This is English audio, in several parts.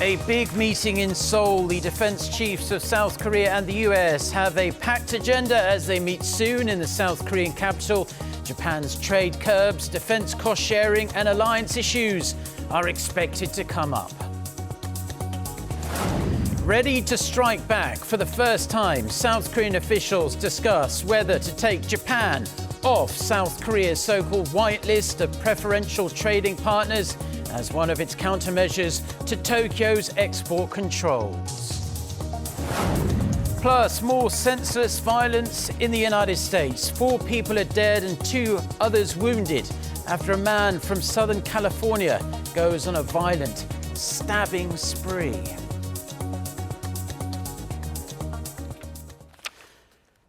A big meeting in Seoul. The defense chiefs of South Korea and the US have a packed agenda as they meet soon in the South Korean capital. Japan's trade curbs, defense cost sharing and alliance issues are expected to come up. Ready to strike back for the first time, South Korean officials discuss whether to take Japan off South Korea's so-called whitelist of preferential trading partners as one of its countermeasures to Tokyo's export controls. Plus, more senseless violence in the United States. 4 people are dead and 2 others wounded after a man from Southern California goes on a violent stabbing spree.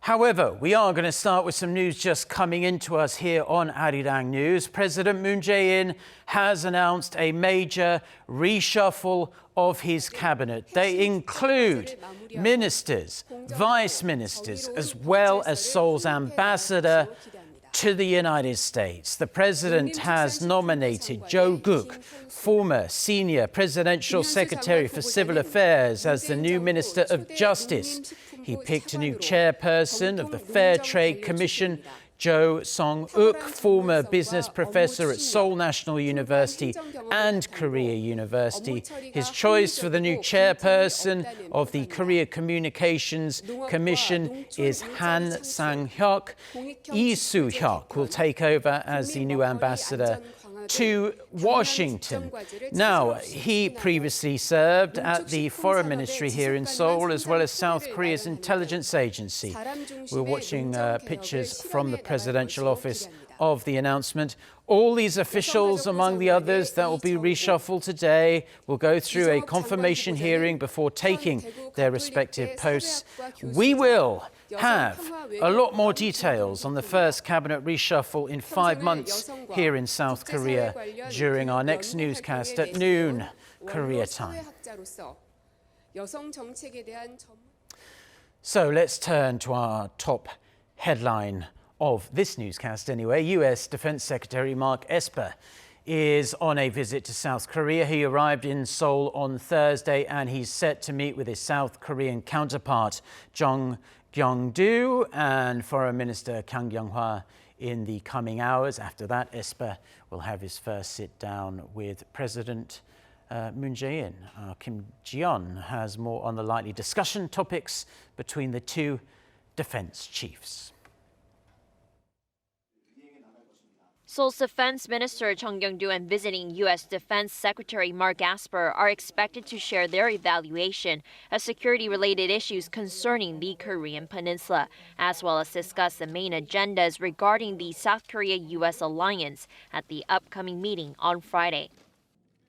However, we are going to start with some news just coming into us here on Arirang News. President Moon Jae-in has announced a major reshuffle of his cabinet. They include ministers, vice ministers, as well as Seoul's ambassador to the United States. The president has nominated Jo Guk, former senior presidential secretary for civil affairs, as the new Minister of Justice. He picked a new chairperson of the Fair Trade Commission, Jo Song-uk, former business professor at Seoul National University and Korea University. His choice for the new chairperson of the Korea Communications Commission is Han Sang-hyuk. Lee Soo-hyuk will take over as the new ambassador to Washington. Now, he previously served at the Foreign Ministry here in Seoul, as well as South Korea's intelligence agency. We're watching pictures from the presidential office of the announcement. All these officials, among the others that will be reshuffled today, will go through a confirmation hearing before taking their respective posts. We will have a lot more details on the first cabinet reshuffle in 5 months here in South Korea during our next newscast at noon, Korea time. So let's turn to our top headline of this newscast anyway. US Defense Secretary Mark Esper is on a visit to South Korea. He arrived in Seoul on Thursday and he's set to meet with his South Korean counterpart, Jung Kyung-do, and Foreign Minister Kang Kyung-hwa in the coming hours. After that, Esper will have his first sit-down with President Moon Jae-in. Kim Ji-yeon has more on the likely discussion topics between the two defense chiefs. Seoul's Defense Minister Chung Kyung-do and visiting U.S. Defense Secretary Mark Esper are expected to share their evaluation of security-related issues concerning the Korean Peninsula, as well as discuss the main agendas regarding the South Korea-U.S. alliance at the upcoming meeting on Friday.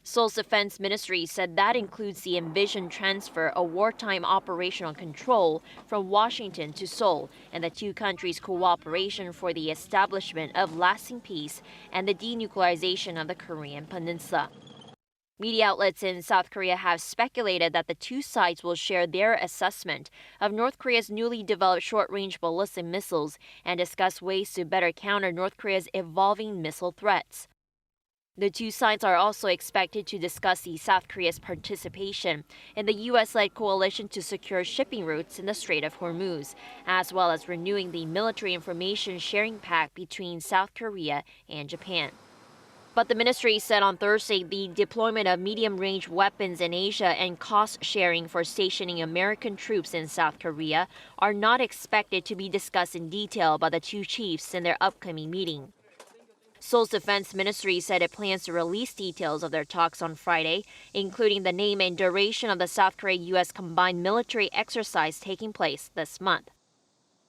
Seoul's Defense Ministry said that includes the envisioned transfer of wartime operational control from Washington to Seoul and the two countries' cooperation for the establishment of lasting peace and the denuclearization of the Korean Peninsula. Media outlets in South Korea have speculated that the two sides will share their assessment of North Korea's newly developed short-range ballistic missiles and discuss ways to better counter North Korea's evolving missile threats. The two sides are also expected to discuss the South Korea's participation in the U.S.-led coalition to secure shipping routes in the Strait of Hormuz, as well as renewing the military information sharing pact between South Korea and Japan. But the ministry said on Thursday the deployment of medium-range weapons in Asia and cost sharing for stationing American troops in South Korea are not expected to be discussed in detail by the two chiefs in their upcoming meeting. Seoul's defense ministry said it plans to release details of their talks on Friday, including the name and duration of the South Korea-U.S. combined military exercise taking place this month.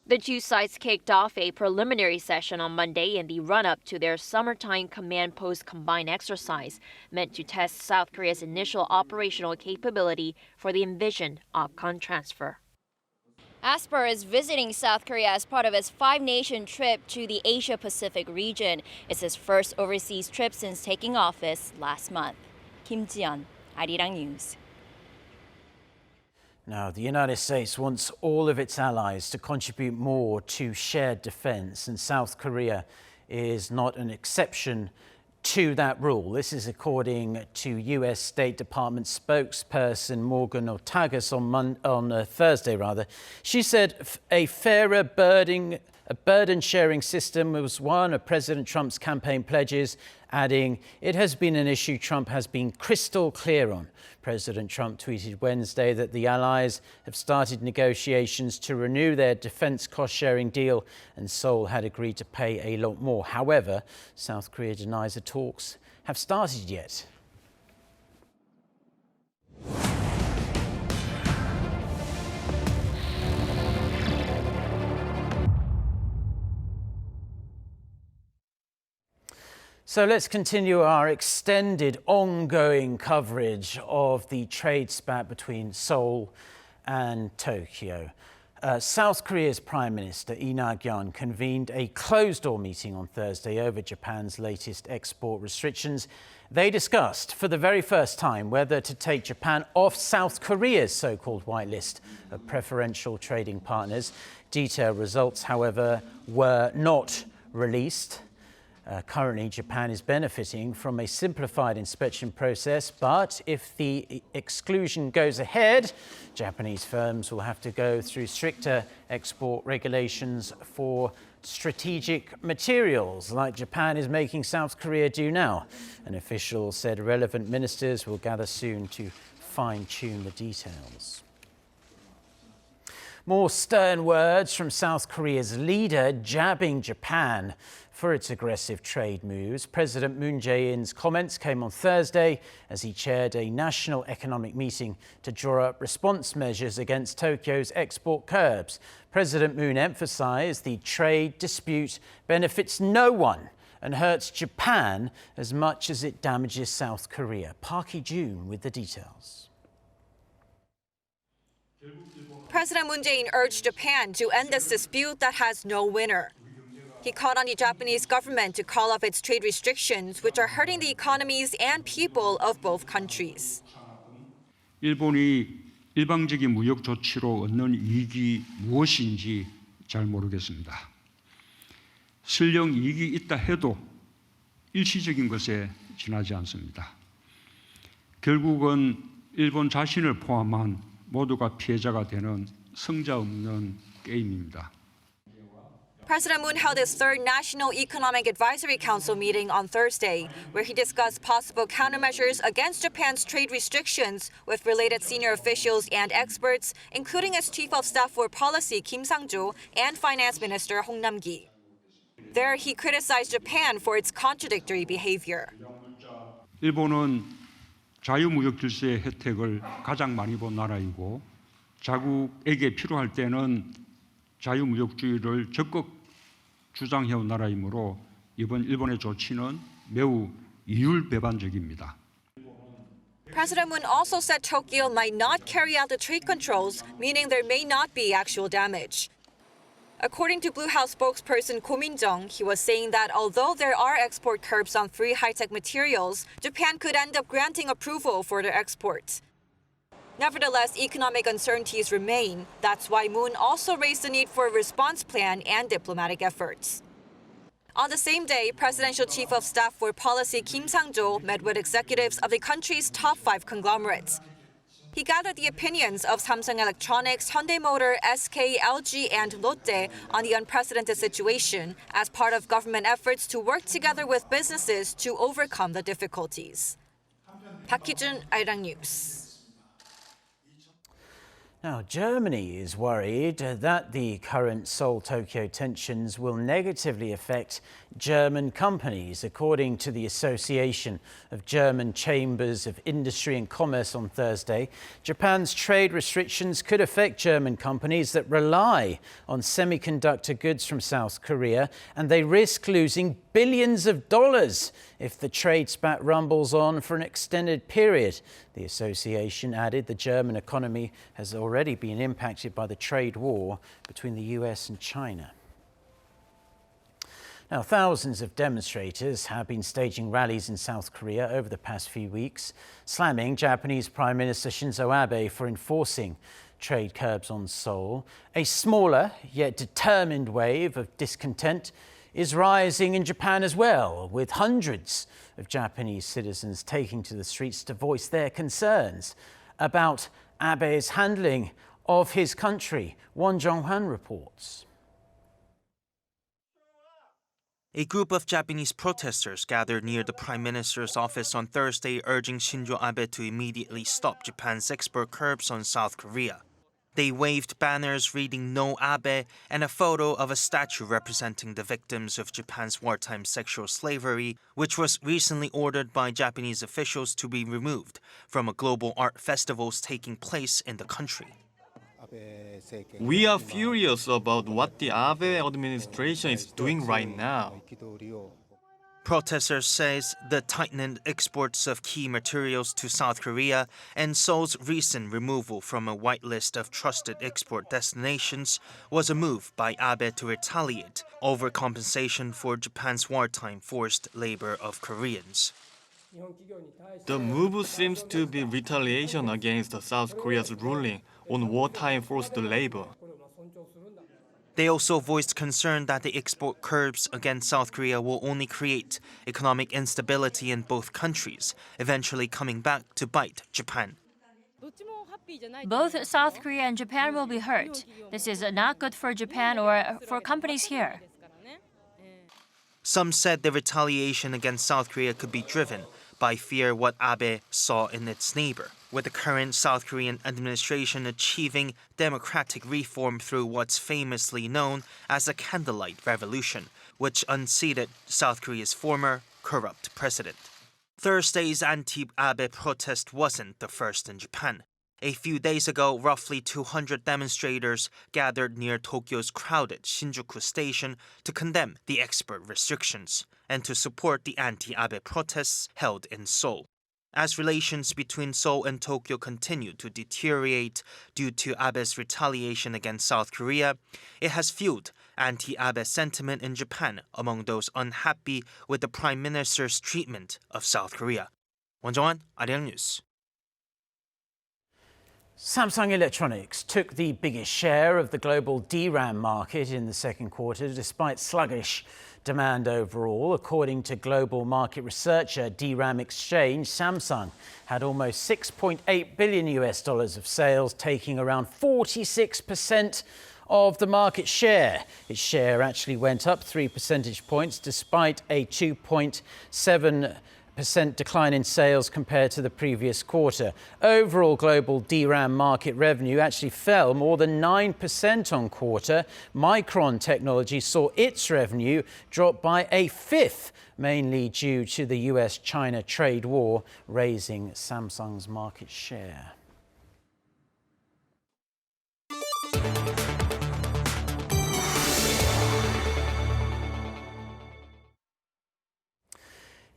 The two sides kicked off a preliminary session on Monday in the run-up to their summertime command post combined exercise, meant to test South Korea's initial operational capability for the envisioned OPCON transfer. Esper is visiting South Korea as part of his 5-nation trip to the Asia-Pacific region. It's his first overseas trip since taking office last month. Kim Ji-yeon, Arirang News. Now, the United States wants all of its allies to contribute more to shared defense, and South Korea is not an exception to that rule. This is according to US State Department spokesperson Morgan Ortagus on Thursday. She said a fairer burden-sharing system was one of President Trump's campaign pledges, adding, "It has been an issue Trump has been crystal clear on." President Trump tweeted Wednesday that the allies have started negotiations to renew their defense cost-sharing deal, and Seoul had agreed to pay a lot more. However, South Korea denies the talks have started yet. So let's continue our extended, ongoing coverage of the trade spat between Seoul and Tokyo. South Korea's Prime Minister Lee Nak-yeon convened a closed-door meeting on Thursday over Japan's latest export restrictions. They discussed for the very first time whether to take Japan off South Korea's so-called whitelist of preferential trading partners. Detailed results, however, were not released. Currently, Japan is benefiting from a simplified inspection process, but if the exclusion goes ahead, Japanese firms will have to go through stricter export regulations for strategic materials, like Japan is making South Korea do now. An official said relevant ministers will gather soon to fine-tune the details. More stern words from South Korea's leader jabbing Japan for its aggressive trade moves. President Moon Jae-in's comments came on Thursday as he chaired a national economic meeting to draw up response measures against Tokyo's export curbs. President Moon emphasized the trade dispute benefits no one and hurts Japan as much as it damages South Korea. Park Hee-jun with the details. President Moon Jae-in urged Japan to end this dispute that has no winner. He called on the Japanese government to call off its trade restrictions, which are hurting the economies and people of both countries. 일본이 일방적인 무역 조치로 얻는 이익이 무엇인지 잘 모르겠습니다. 설령 이익이 있다 해도 일시적인 것에 지나지 않습니다. 결국은 일본 자신을 포함한 모두가 피해자가 되는 성자 없는 게임입니다. President Moon held his third National Economic Advisory Council meeting on Thursday, where he discussed possible countermeasures against Japan's trade restrictions with related senior officials and experts, including his Chief of Staff for Policy Kim Sang-jo and Finance Minister Hong Nam-gi. There, he criticized Japan for its contradictory behavior. 일본은 자유무역 질서의 혜택을 가장 많이 본 나라이고 자국에게 필요할 때는 자유무역주의를 적극 주장해온 나라이므로 이번 일본의 조치는 매우 이율배반적입니다. President Moon also said Tokyo might not carry out the trade controls, meaning there may not be actual damage. According to Blue House spokesperson Ko Min-jung, he was saying that although there are export curbs on free high-tech materials, Japan could end up granting approval for their exports. Nevertheless, economic uncertainties remain. That's why Moon also raised the need for a response plan and diplomatic efforts. On the same day, Presidential Chief of Staff for Policy Kim Sang-jo met with executives of the country's top 5 conglomerates. He gathered the opinions of Samsung Electronics, Hyundai Motor, SK, LG, and Lotte on the unprecedented situation as part of government efforts to work together with businesses to overcome the difficulties. Park Hee-jun, Arirang News. Now, Germany is worried that the current Seoul-Tokyo tensions will negatively affect German companies. According to the Association of German Chambers of Industry and Commerce on Thursday, Japan's trade restrictions could affect German companies that rely on semiconductor goods from South Korea, and they risk losing billions of dollars if the trade spat rumbles on for an extended period. The association added the German economy has already been impacted by the trade war between the US and China. Now, thousands of demonstrators have been staging rallies in South Korea over the past few weeks, slamming Japanese Prime Minister Shinzo Abe for enforcing trade curbs on Seoul. A smaller yet determined wave of discontent is rising in Japan as well, with hundreds of Japanese citizens taking to the streets to voice their concerns about Abe's handling of his country. Won Jong-hwan reports. A group of Japanese protesters gathered near the Prime Minister's office on Thursday, urging Shinzo Abe to immediately stop Japan's export curbs on South Korea. They waved banners reading "No Abe" and a photo of a statue representing the victims of Japan's wartime sexual slavery, which was recently ordered by Japanese officials to be removed from a global art festivals taking place in the country. We are furious about what the Abe administration is doing right now. Protesters says the tightened exports of key materials to South Korea and Seoul's recent removal from a whitelist of trusted export destinations was a move by Abe to retaliate over compensation for Japan's wartime forced labor of Koreans. The move seems to be retaliation against South Korea's ruling on wartime forced labor. They also voiced concern that the export curbs against South Korea will only create economic instability in both countries, eventually coming back to bite Japan. Both South Korea and Japan will be hurt. This is not good for Japan or for companies here. Some said the retaliation against South Korea could be driven by fear what Abe saw in its neighbor, with the current South Korean administration achieving democratic reform through what's famously known as the Candlelight Revolution, which unseated South Korea's former corrupt president. Thursday's anti-Abe protest wasn't the first in Japan. A few days ago, roughly 200 demonstrators gathered near Tokyo's crowded Shinjuku station to condemn the export restrictions and to support the anti-Abe protests held in Seoul. As relations between Seoul and Tokyo continue to deteriorate due to Abe's retaliation against South Korea, it has fueled anti-Abe sentiment in Japan among those unhappy with the Prime Minister's treatment of South Korea. Won Jong-hwan, Arirang News. Samsung Electronics took the biggest share of the global DRAM market in the second quarter, despite sluggish demand overall. According to global market researcher DRAM Exchange, Samsung had almost $6.8 billion of sales, taking around 46% of the market share. Its share actually went up 3 percentage points, despite a 2.7% decline in sales compared to the previous quarter. Overall global DRAM market revenue actually fell more than 9% on quarter. Micron Technology saw its revenue drop by a fifth, mainly due to the US-China trade war, raising Samsung's market share.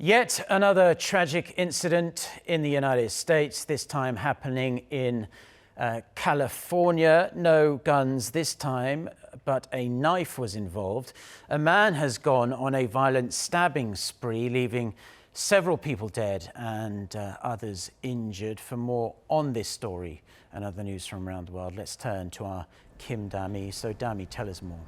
Yet another tragic incident in the United States, this time happening in California. No guns this time, but a knife was involved. A man has gone on a violent stabbing spree, leaving several people dead and others injured. For more on this story and other news from around the world, let's turn to our Kim Dami. So Dami, tell us more.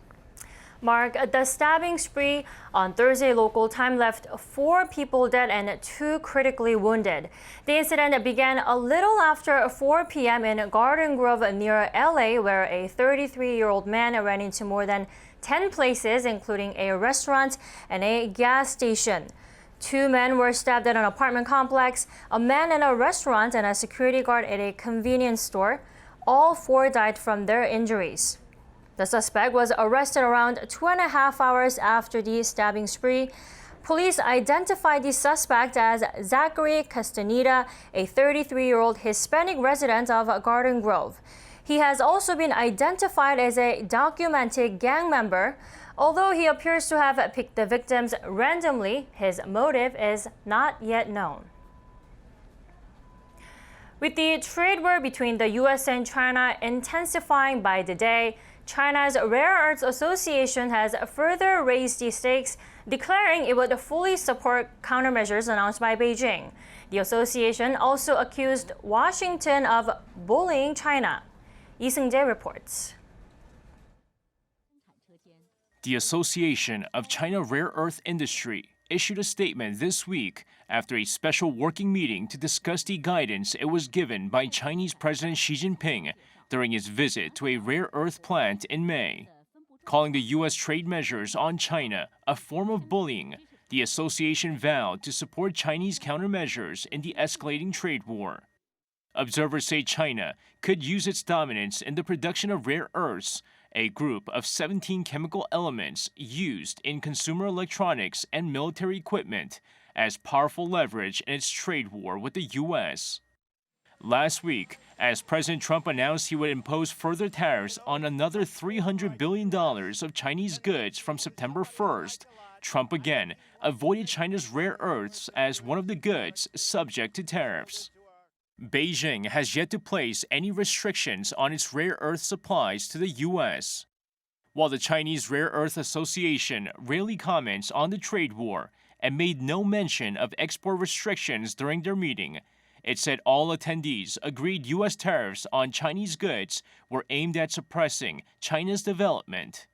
Mark, the stabbing spree on Thursday local time left 4 people dead and 2 critically wounded. The incident began a little after 4 p.m. in Garden Grove near LA, where a 33-year-old man ran into more than 10 places, including a restaurant and a gas station. 2 men were stabbed at an apartment complex, a man in a restaurant, and a security guard at a convenience store. All 4 died from their injuries. The suspect was arrested around 2.5 hours after the stabbing spree. Police identified the suspect as Zachary Castaneda, a 33-year-old Hispanic resident of Garden Grove. He has also been identified as a documented gang member. Although he appears to have picked the victims randomly, his motive is not yet known. With the trade war between the U.S. and China intensifying by the day, China's Rare Earths Association has further raised the stakes, declaring it would fully support countermeasures announced by Beijing. The association also accused Washington of bullying China. Lee Seung-jae reports. The Association of China Rare Earth Industry issued a statement this week after a special working meeting to discuss the guidance it was given by Chinese President Xi Jinping during his visit to a rare earth plant in May. Calling the U.S. trade measures on China a form of bullying, the association vowed to support Chinese countermeasures in the escalating trade war. Observers say China could use its dominance in the production of rare earths, a group of 17 chemical elements used in consumer electronics and military equipment, as powerful leverage in its trade war with the U.S. Last week, as President Trump announced he would impose further tariffs on another $300 billion of Chinese goods from September 1st, Trump again avoided China's rare earths as one of the goods subject to tariffs. Beijing has yet to place any restrictions on its rare earth supplies to the U.S. While the Chinese Rare Earth Association rarely comments on the trade war and made no mention of export restrictions during their meeting, it said all attendees agreed U.S. tariffs on Chinese goods were aimed at suppressing China's development.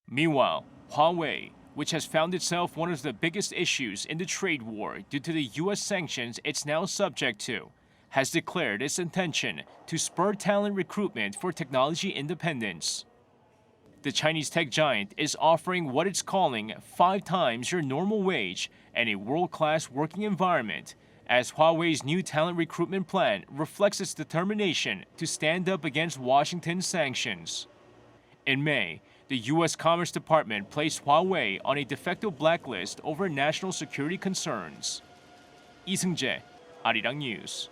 Meanwhile, Huawei, which has found itself one of the biggest issues in the trade war due to the U.S. sanctions it's now subject to, has declared its intention to spur talent recruitment for technology independence. The Chinese tech giant is offering what it's calling 5 times your normal wage and a world-class working environment, as Huawei's new talent recruitment plan reflects its determination to stand up against Washington's sanctions. In May, the U.S. Commerce Department placed Huawei on a de facto blacklist over national security concerns. Lee Seung-jae, Arirang News.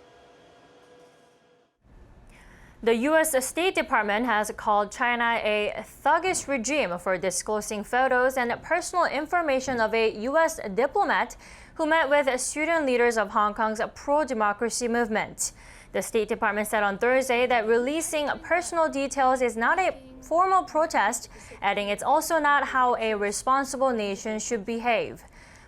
The U.S. State Department has called China a thuggish regime for disclosing photos and personal information of a U.S. diplomat who met with student leaders of Hong Kong's pro-democracy movement. The State Department said on Thursday that releasing personal details is not a formal protest, adding it's also not how a responsible nation should behave.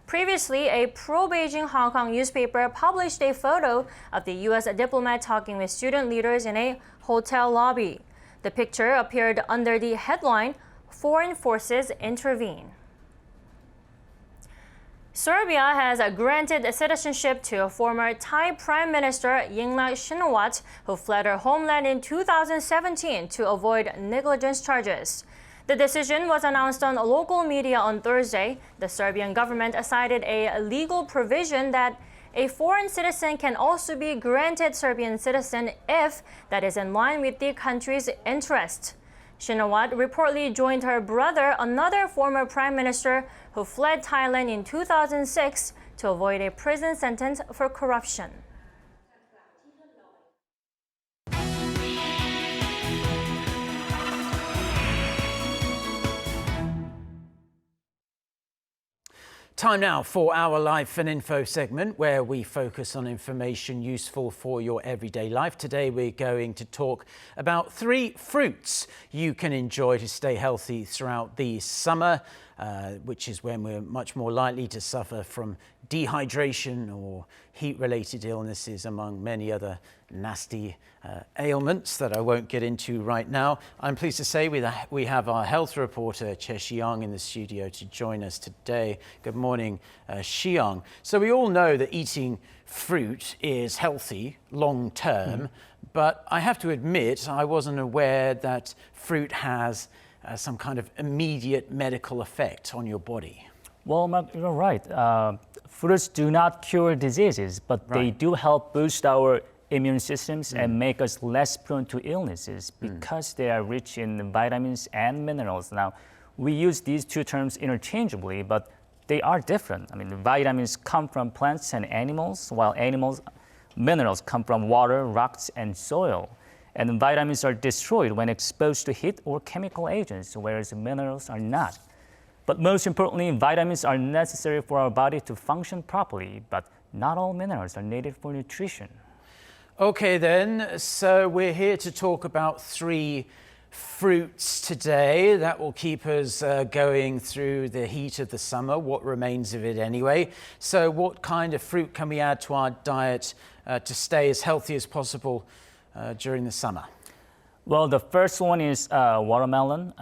Previously, a pro-Beijing Hong Kong newspaper published a photo of the U.S. diplomat talking with student leaders in a hotel lobby. The picture appeared under the headline, "Foreign Forces Intervene." Serbia has granted citizenship to former Thai Prime Minister Yingluck Shinawatra, who fled her homeland in 2017 to avoid negligence charges. The decision was announced on local media on Thursday. The Serbian government cited a legal provision that a foreign citizen can also be granted Serbian citizen if that is in line with the country's interest. Shinawatra reportedly joined her brother, another former prime minister who fled Thailand in 2006 to avoid a prison sentence for corruption. Time now for our Life and Info segment, where we focus on information useful for your everyday life. Today we're going to talk about 3 fruits you can enjoy to stay healthy throughout the summer, which is when we're much more likely to suffer from dehydration or heat-related illnesses, among many other nasty ailments that I won't get into right now. I'm pleased to say we have our health reporter, Xiang, in the studio to join us today. Good morning, Xiang. So we all know that eating fruit is healthy long-term, but I have to admit I wasn't aware that fruit has some kind of immediate medical effect on your body. Well, Mark, you're right. Fruits do not cure diseases, but they do help boost our immune systems and make us less prone to illnesses because they are rich in vitamins and minerals. Now, we use these 2 terms interchangeably, but they are different. I mean, the vitamins come from plants and animals, while minerals come from water, rocks, and soil. And the vitamins are destroyed when exposed to heat or chemical agents, whereas minerals are not. But most importantly, vitamins are necessary for our body to function properly, but not all minerals are needed for nutrition. Okay then, so we're here to talk about 3 fruits today that will keep us going through the heat of the summer, what remains of it anyway. So what kind of fruit can we add to our diet to stay as healthy as possible during the summer? Well, the first one is watermelon.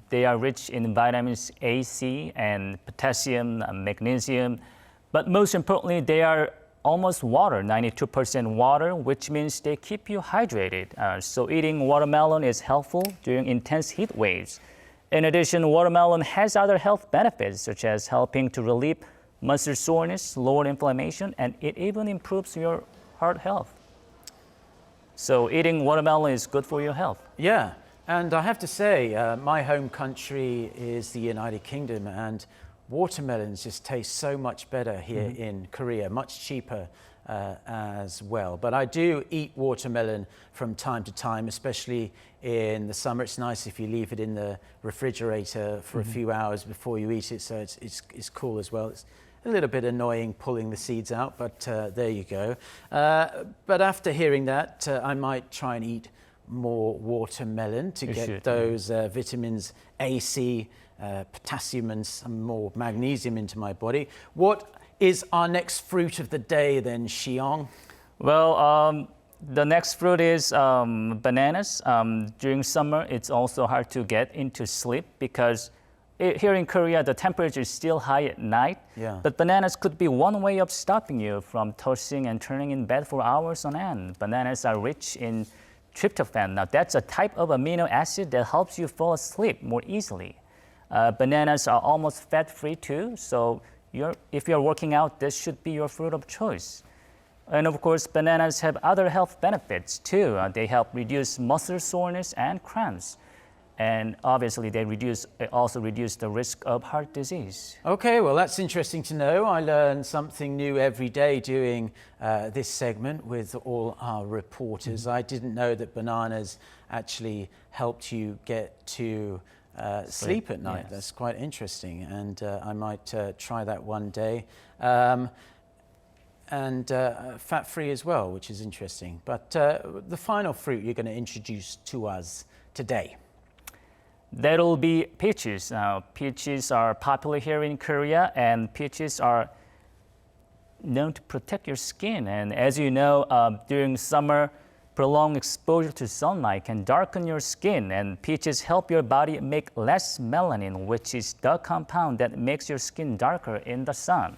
They are rich in vitamins A, C, and potassium, magnesium. But most importantly, they are almost water, 92% water, which means they keep you hydrated. So eating watermelon is helpful during intense heat waves. In addition, watermelon has other health benefits, such as helping to relieve muscle soreness, lower inflammation, and it even improves your heart health. So eating watermelon is good for your health. Yeah, and I have to say, my home country is the United Kingdom, and watermelons just taste so much better here in Korea, much cheaper as well. But I do eat watermelon from time to time, especially in the summer. It's nice if you leave it in the refrigerator for a few hours before you eat it, so it's cool as well. It's a little bit annoying pulling the seeds out, but there you go. But after hearing that, I might try and eat more watermelon to get those vitamins A, C, potassium and some more magnesium into my body. What is our next fruit of the day then, Xiong? Well, the next fruit is bananas. During summer, it's also hard to get into sleep because here in Korea, the temperature is still high at night. Yeah. But bananas could be one way of stopping you from tossing and turning in bed for hours on end. Bananas are rich in tryptophan. Now, that's a type of amino acid that helps you fall asleep more easily. Bananas are almost fat-free too, so if you're working out, this should be your fruit of choice. And of course, bananas have other health benefits too. They help reduce muscle soreness and cramps. And obviously, they also reduce the risk of heart disease. Okay, well, that's interesting to know. I learn something new every day doing this segment with all our reporters. I didn't know that bananas actually helped you get to sleep at night. Yes. That's quite interesting, and I might try that one day. And fat-free as well, which is interesting. But the final fruit you're going to introduce to us today. That'll be peaches. Now, peaches are popular here in Korea, and peaches are known to protect your skin. And as you know, during summer, prolonged exposure to sunlight can darken your skin, and peaches help your body make less melanin, which is the compound that makes your skin darker in the sun.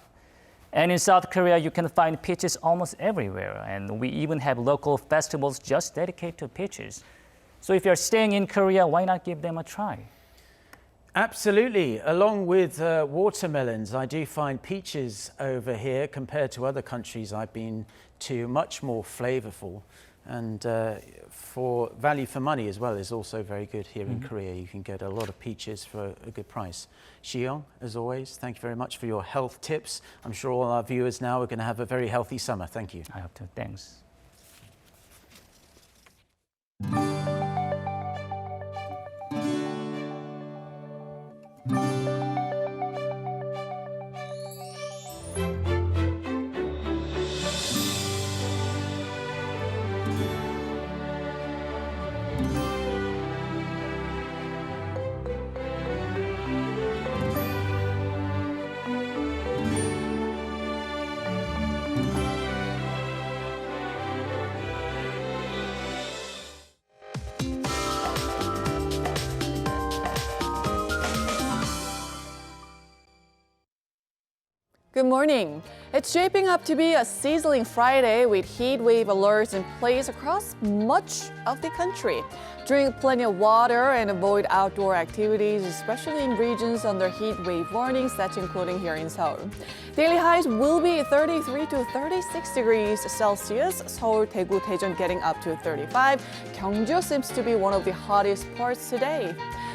And in South Korea, you can find peaches almost everywhere, and we even have local festivals just dedicated to peaches. So if you're staying in Korea, why not give them a try? Absolutely. Along with watermelons, I do find peaches over here, compared to other countries I've been to, much more flavorful. And for value for money as well is also very good here in Korea. You can get a lot of peaches for a good price. Xiong, as always, thank you very much for your health tips. I'm sure all our viewers now are going to have a very healthy summer. Thank you. I hope to. Thanks. Good morning. It's shaping up to be a sizzling Friday with heat wave alerts in place across much of the country. Drink plenty of water and avoid outdoor activities, especially in regions under heat wave warnings, that's including here in Seoul. Daily highs will be 33 to 36 degrees Celsius. Seoul, Daegu, Daejeon getting up to 35. Gyeongju seems to be one of the hottest parts today.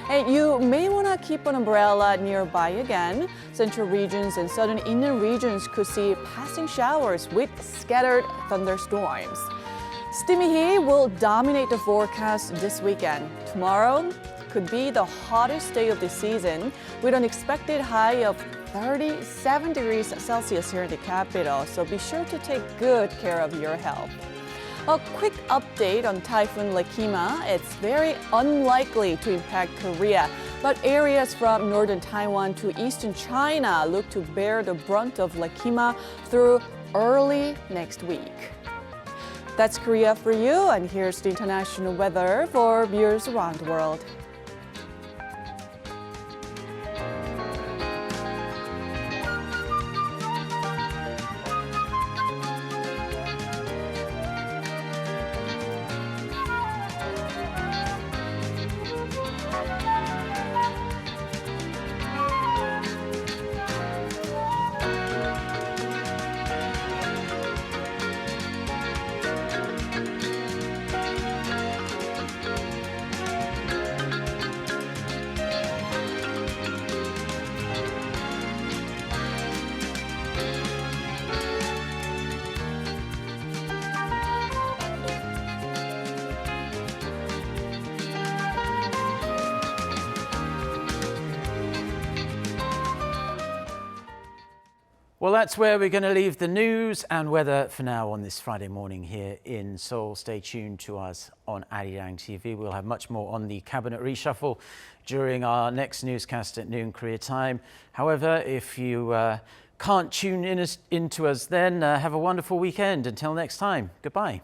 And you may want to keep an umbrella nearby again. Central regions and southern inland regions could see passing showers with scattered thunderstorms. Steamy heat will dominate the forecast this weekend. Tomorrow could be the hottest day of the season with an expected high of 37 degrees Celsius here in the capital, so be sure to take good care of your health. A quick update on Typhoon Lakima. It's very unlikely to impact Korea, but areas from northern Taiwan to eastern China look to bear the brunt of Lakima through early next week. That's Korea for you, and here's the international weather for viewers around the world. Well, that's where we're going to leave the news and weather for now on this Friday morning here in Seoul. Stay tuned to us on Arirang TV. We'll have much more on the cabinet reshuffle during our next newscast at noon Korea time. However, if you can't tune into us then, have a wonderful weekend. Until next time, goodbye.